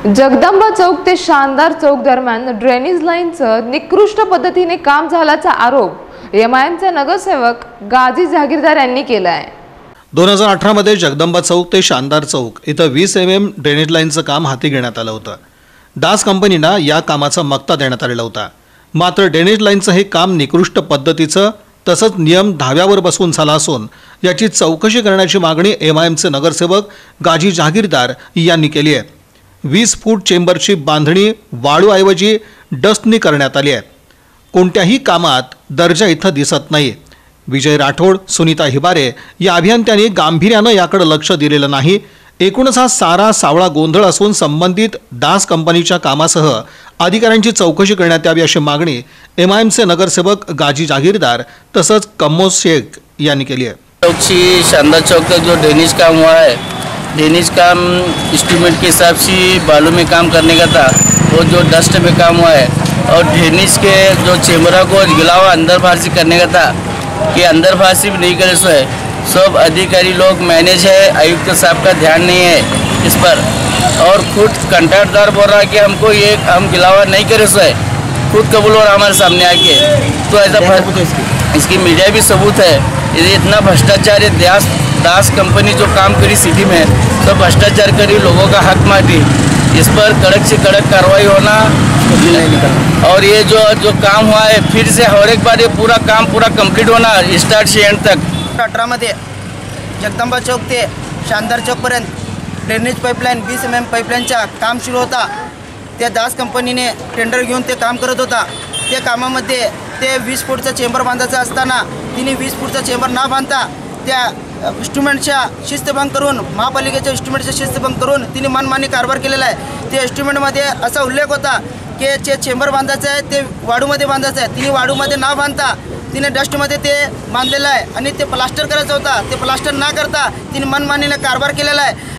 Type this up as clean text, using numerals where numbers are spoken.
जगदंबा चौक ते शानदार चौक दरम्यान ड्रेनेज लाईनचं निकृष्ट पद्धतीने काम झाल्याचा आरोप एमआयएमचे नगरसेवक गाजी जागीरदार यांनी केला आहे। 2018 मध्ये जगदंबा चौक ते शानदार चौक इथं 20 mm ड्रेनेज लाईनचं काम हाती घेण्यात आलं होतं। दास कंपनीला या कामाचा मक्ता देण्यात आलेला होता। मात्र ड्रेनेज लाईनचं हे काम निकृष्ट पद्धतीचं तसंच नियम धाव्यावर बसवून झाला असून याची चौकशी करण्याची मागणी एमआयएमचे नगरसेवक गाजी जागीरदार यांनी केली आहे। 20 फूट चेंबरची बांधणी वाळूऐवजी डस्टनी करण्यात आली आहे। कोणत्याही कामात दर्जा इथं दिसत नाही। विजय राठोड, सुनीता हिबारे या अभियंत्यांनी गांभीर्यानं याकडे लक्ष दिलेलं नाही। एकूणच हा सारा सावळा गोंधळ असून संबंधित दास कंपनीच्या कामासह अधिकाऱ्यांची चौकशी करण्यात यावी अशी मागणी एमआयएमचे नगरसेवक गाजी जागीरदार तसंच कमोज शेख यांनी केली आहे। चौक शानदार चौक तक जो ड्रेनेज काम हुआ है, ड्रेनेज काम एस्टिमेट के हिसाब से बालू में काम करने का था, वो जो डस्ट में काम हुआ है और ड्रेनेज के जो चेम्बरा को गिलावा अंदर बाहर से करने का था कि अंदर बाहर से भी नहीं करे सो है। सब अधिकारी लोग मैनेज है, आयुक्त साहब का ध्यान नहीं है इस पर और खुद कंट्राक्टदार बोल रहा है कि हमको ये हम गिलावा नहीं करे सो है, खुद कबूल हो रहा हमारे सामने आके। तो ऐसा इसकी मीडिया भी सबूत है। ये इतना भ्रष्टाचार है। दास कंपनी जो काम करी सिटी में तो भ्रष्टाचार करी, लोगों का हक मारी। इस पर कड़क से कड़क कार्रवाई होना और ये जो काम हुआ है फिर से हर एक बार ये पूरा काम पूरा कंप्लीट होना स्टार्ट से एंड तक। 18 मध्ये जगदंबा चौक ते शानदार चौकपर्यंत ड्रेनेज पाईपलाईन 20 mm पाईपलाईनचा काम सुरू होता। त्या दास कंपनीने टेंडर घेऊन ते काम करत होता। त्या कामामध्ये ते 20 फूटचा चेंबर बांधायचा असताना तिने 20 फूटचा चेंबर न बांधता त्या इन्स्ट्रुमेंटच्या शिस्तभंग करून महापालिकेच्या इन्स्ट्रुमेंटच्या शिस्तभंग करून तिने मनमानी कारभार केलेला आहे। त्या इन्स्ट्रुमेंटमध्ये असा उल्लेख होता की जे चेंबर बांधायचं आहे ते वाळूमध्ये बांधायचं आहे। तिने वाळूमध्ये न बांधता तिने डस्टमध्ये ते बांधलेलं आहे आणि ते प्लास्टर करायचं होता, ते प्लास्टर न करता तिने मनमानीने कारभार केलेला आहे।